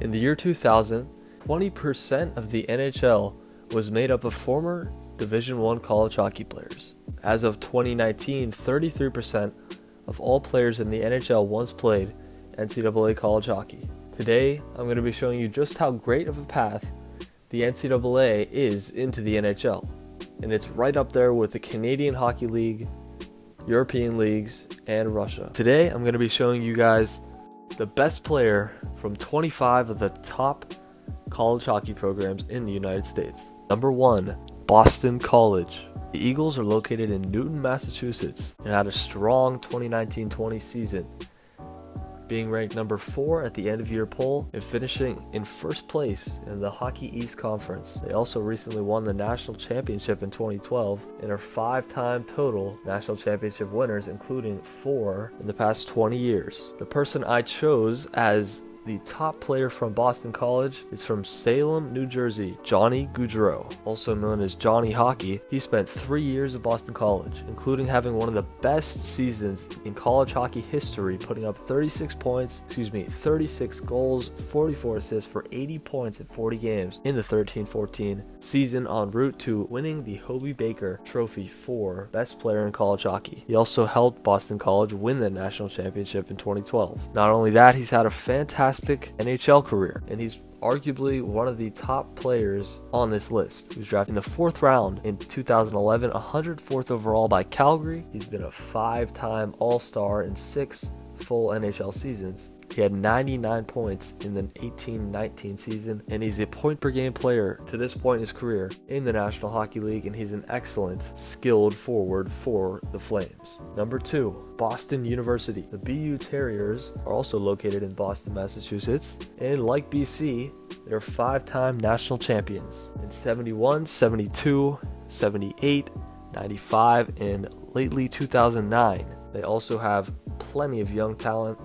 In the year 2000, 20% of the NHL was made up of former Division I college hockey players. As of 2019, 33% of all players in the NHL once played NCAA college hockey. Today, I'm going to be showing you just how great of a path the NCAA is into the NHL. And it's right up there with the Canadian Hockey League, European leagues, and Russia. Today, I'm going to be showing you guys the best player from 25 of the top college hockey programs in the United States. Number 1, Boston College. The Eagles are located in Newton, Massachusetts, and had a strong 2019-20 season, being ranked number 4 at the end-of-year poll and finishing in first place in the Hockey East Conference. They also recently won the national championship in 2012 and are 5-time total national championship winners, including 4 in the past 20 years. The person I chose as the top player from Boston College is from Salem, New Jersey, Johnny Gaudreau, also known as Johnny Hockey. He spent 3 years at Boston College, including having one of the best seasons in college hockey history, putting up 36 goals, 44 assists for 80 points in 40 games in the 13-14 season, en route to winning the Hobey Baker Trophy for Best Player in College Hockey. He also helped Boston College win the national championship in 2012. Not only that, he's had a fantastic NHL career, and he's arguably one of the top players on this list. He was drafted in the 4th round in 2011, 104th overall by Calgary. He's been a 5-time All-Star in 6 full NHL seasons. He had 99 points in the 18-19 season, and he's a point-per-game player to this point in his career in the National Hockey League, and he's an excellent, skilled forward for the Flames. Number 2, Boston University. The BU Terriers are also located in Boston, Massachusetts, and like BC, they're 5-time national champions in 71, 72, 78, 95, and lately 2009. They also have plenty of young talent,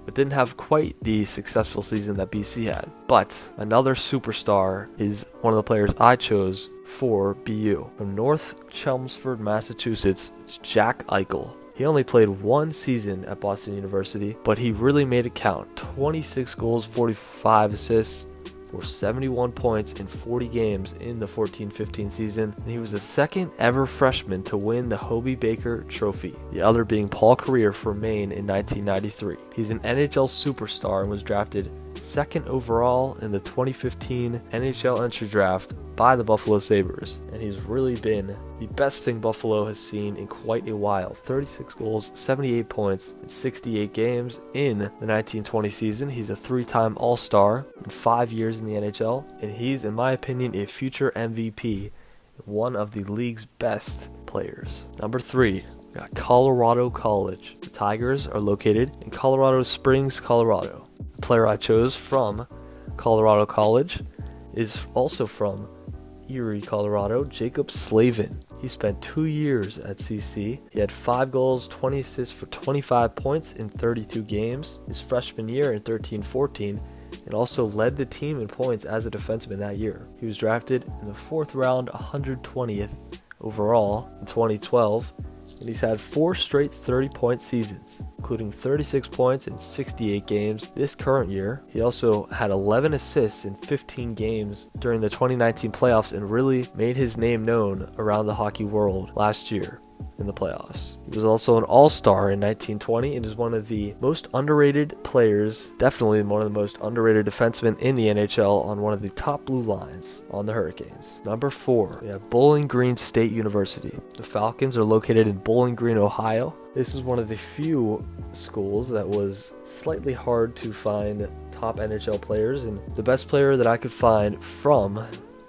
but didn't have quite the successful season that BC had. But another superstar is one of the players I chose for BU. From North Chelmsford, Massachusetts, it's Jack Eichel. He only played 1 season at Boston University, but he really made it count. 26 goals, 45 assists, for 71 points in 40 games in the 14-15 season, and he was the second ever freshman to win the Hobey Baker Trophy, the other being Paul Karier for Maine in 1993. He's an NHL superstar and was drafted 2nd overall in the 2015 NHL entry draft by the Buffalo Sabres, and he's really been the best thing Buffalo has seen in quite a while. 36 goals, 78 points in 68 games in the 1920 season. He's a 3-time All-Star in 5 years in the NHL, and he's, in my opinion, a future MVP, one of the league's best players. Number 3, we got Colorado College. The Tigers are located in Colorado Springs, Colorado. The player I chose from Colorado College is also from Erie, Colorado, Jacob Slavin. He spent 2 years at CC. He had 5 goals, 20 assists for 25 points in 32 games his freshman year in 13-14, and also led the team in points as a defenseman that year. He was drafted in the 4th round, 120th overall in 2012, and he's had 4 straight 30-point seasons, including 36 points in 68 games this current year. He also had 11 assists in 15 games during the 2019 playoffs and really made his name known around the hockey world last year in the playoffs. He was also an All-Star in 1920 and is one of the most underrated players, definitely one of the most underrated defensemen in the NHL, on one of the top blue lines on the Hurricanes. Number 4, we have Bowling Green State University. The Falcons are located in Bowling Green, Ohio. This is one of the few schools that was slightly hard to find top NHL players, and the best player that I could find from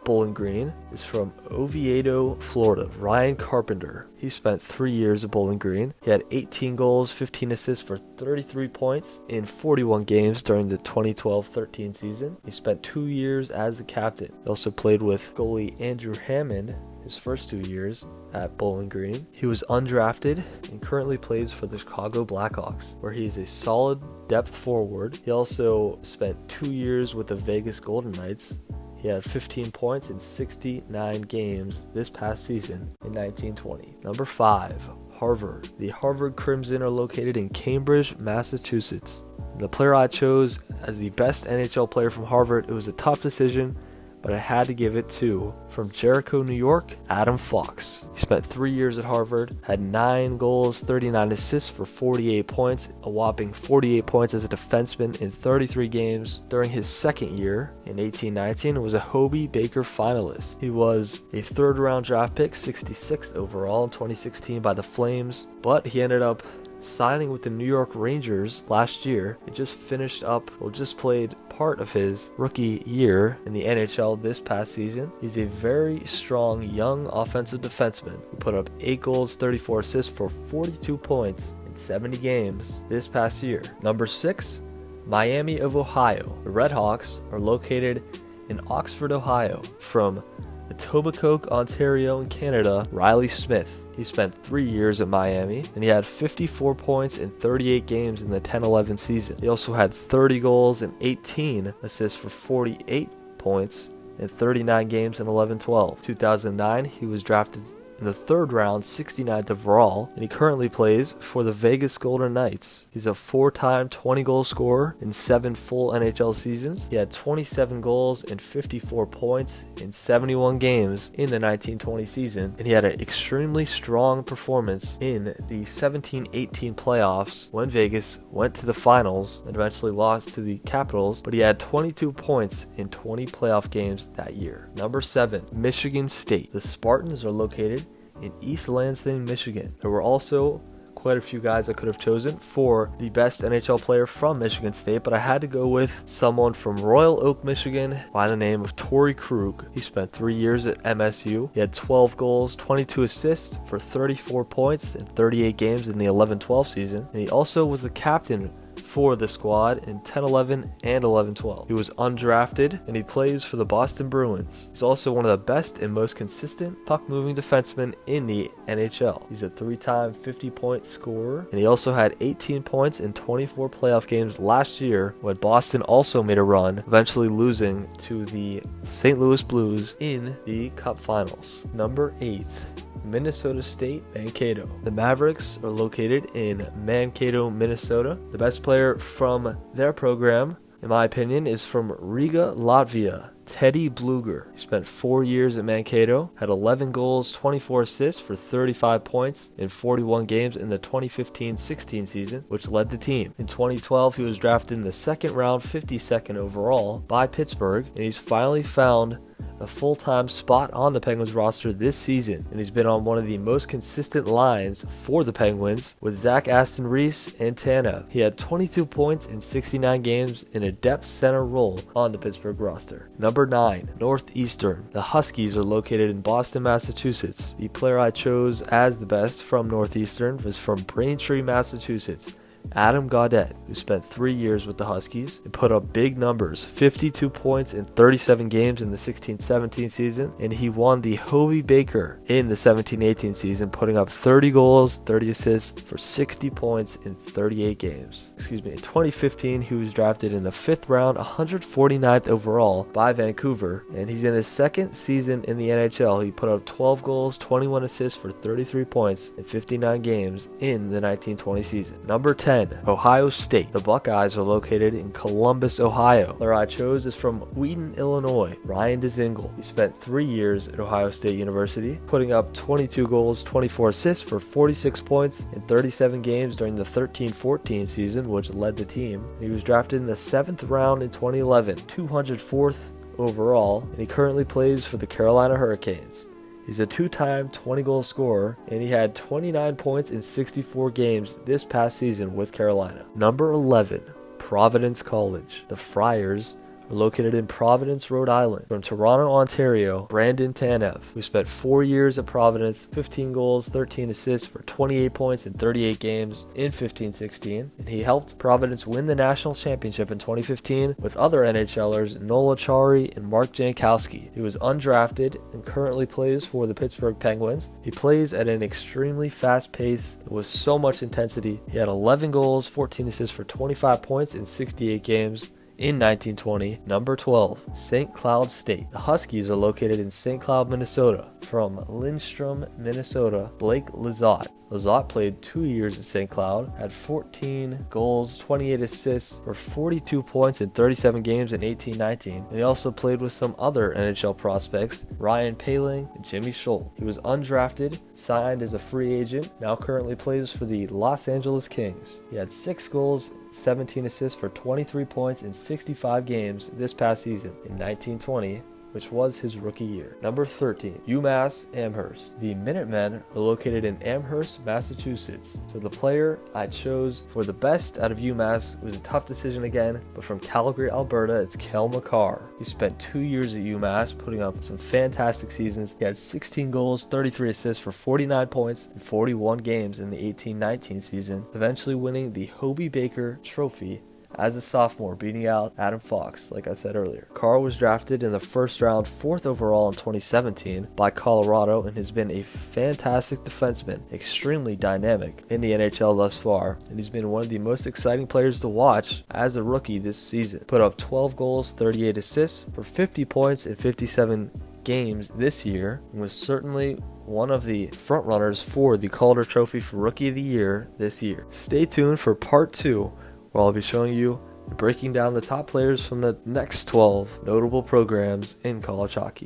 Bowling Green is from Oviedo, Florida, Ryan Carpenter. He spent 3 years at Bowling Green. He had 18 goals, 15 assists for 33 points in 41 games during the 2012-13 season. He spent 2 years as the captain. He also played with goalie Andrew Hammond his first 2 years at Bowling Green. He was undrafted and currently plays for the Chicago Blackhawks, where he is a solid depth forward. He also spent 2 years with the Vegas Golden Knights. He had 15 points in 69 games this past season in 1920. Number 5, Harvard. The Harvard Crimson are located in Cambridge, Massachusetts. The player I chose as the best NHL player from Harvard, it was a tough decision, but I had to give it to, from Jericho, New York, Adam Fox. He spent 3 years at Harvard, had 9 goals, 39 assists for 48 points, a whopping 48 points as a defenseman in 33 games. During his second year, in 18-19, was a Hobey Baker finalist. He was a third-round draft pick, 66th overall in 2016 by the Flames, but he ended up signing with the New York Rangers last year. He just just played part of his rookie year in the NHL this past season. He's a very strong young offensive defenseman who put up 8 goals, 34 assists for 42 points in 70 games this past year. Number 6, Miami of Ohio. The Redhawks are located in Oxford, Ohio. From Etobicoke, Ontario in Canada, Reilly Smith. He spent 3 years at Miami, and he had 54 points in 38 games in the 10-11 season. He also had 30 goals and 18 assists for 48 points in 39 games in 11-12. 2009, he was drafted in the third round, 69th overall, and he currently plays for the Vegas Golden Knights. He's a 4-time 20-goal scorer in 7 full NHL seasons. He had 27 goals and 54 points in 71 games in the 19-20 season, and he had an extremely strong performance in the 17-18 playoffs when Vegas went to the finals and eventually lost to the Capitals, but he had 22 points in 20 playoff games that year. Number 7, Michigan State. The Spartans are located in East Lansing, Michigan. There were also quite a few guys I could have chosen for the best NHL player from Michigan State, but I had to go with someone from Royal Oak, Michigan by the name of Torey Krug. He spent 3 years at MSU. He had 12 goals, 22 assists for 34 points in 38 games in the 11-12 season, and he also was the captain for the squad in 10-11 and 11-12. He was undrafted, and he plays for the Boston Bruins. He's also one of the best and most consistent puck-moving defensemen in the NHL. He's a 3-time 50-point scorer, and he also had 18 points in 24 playoff games last year when Boston also made a run, eventually losing to the St. Louis Blues in the Cup Finals. Number 8. Minnesota State, Mankato. The Mavericks are located in Mankato, Minnesota. The best player from their program, in my opinion, is from Riga, Latvia, Teddy Blueger. He spent 4 years at Mankato, had 11 goals, 24 assists for 35 points in 41 games in the 2015-16 season, which led the team. In 2012, he was drafted in the second round, 52nd overall by Pittsburgh, and he's finally found a full-time spot on the Penguins roster this season, and he's been on one of the most consistent lines for the Penguins with Zach Aston Reese and Tanev. He had 22 points in 69 games in a depth center role on the Pittsburgh roster. Number 9, Northeastern. The Huskies are located in Boston, Massachusetts. The player I chose as the best from Northeastern was from Braintree, Massachusetts, Adam Gaudette, who spent 3 years with the Huskies and put up big numbers, 52 points in 37 games in the 16-17 season, and he won the Hobey Baker in the 17-18 season, putting up 30 goals, 30 assists for 60 points in 38 games. In 2015, he was drafted in the 5th round, 149th overall by Vancouver, and he's in his second season in the NHL. He put up 12 goals, 21 assists for 33 points in 59 games in the 19-20 season. Number 10, Ohio State. The Buckeyes are located in Columbus, Ohio. The player I chose is from Wheaton, Illinois, Ryan Dzingel. He spent 3 years at Ohio State University, putting up 22 goals, 24 assists for 46 points in 37 games during the 13-14 season, which led the team. He was drafted in the 7th round in 2011, 204th overall, and he currently plays for the Carolina Hurricanes. He's a 2-time 20-goal scorer, and he had 29 points in 64 games this past season with Carolina. Number 11, Providence College. The Friars are located in Providence, Rhode Island. From Toronto, Ontario, Brandon Tanev, who spent 4 years at Providence, 15 goals, 13 assists for 28 points in 38 games in 15-16, and he helped Providence win the national championship in 2015 with other NHLers Nola Chari and Mark Jankowski. He was undrafted and currently plays for the Pittsburgh Penguins. He plays at an extremely fast pace with so much intensity. He had 11 goals, 14 assists for 25 points in 68 games In 1920, number 12, St. Cloud State. The Huskies are located in St. Cloud, Minnesota. From Lindstrom, Minnesota, Blake Lizotte. Lizotte played 2 years at St. Cloud, had 14 goals, 28 assists for 42 points in 37 games in 18-19, and he also played with some other NHL prospects, Ryan Poehling and Jimmy Scholl. He was undrafted, signed as a free agent, now currently plays for the Los Angeles Kings. He had 6 goals, 17 assists for 23 points in 65 games this past season in 1920, which was his rookie year. Number 13, UMass Amherst. The Minutemen are located in Amherst, Massachusetts. So the player I chose for the best out of UMass was a tough decision again, but from Calgary, Alberta, it's Cale Makar. He spent 2 years at UMass, putting up some fantastic seasons. He had 16 goals, 33 assists for 49 points in 41 games in the 18-19 season, eventually winning the Hobey Baker Trophy as a sophomore, beating out Adam Fox, like I said earlier. Carl was drafted in the first round, 4th overall in 2017 by Colorado, and has been a fantastic defenseman, extremely dynamic in the NHL thus far, and he's been one of the most exciting players to watch as a rookie this season. Put up 12 goals, 38 assists for 50 points in 57 games this year, and was certainly one of the front runners for the Calder Trophy for Rookie of the Year this year. Stay tuned for part 2, where I'll be showing you and breaking down the top players from the next 12 notable programs in college hockey.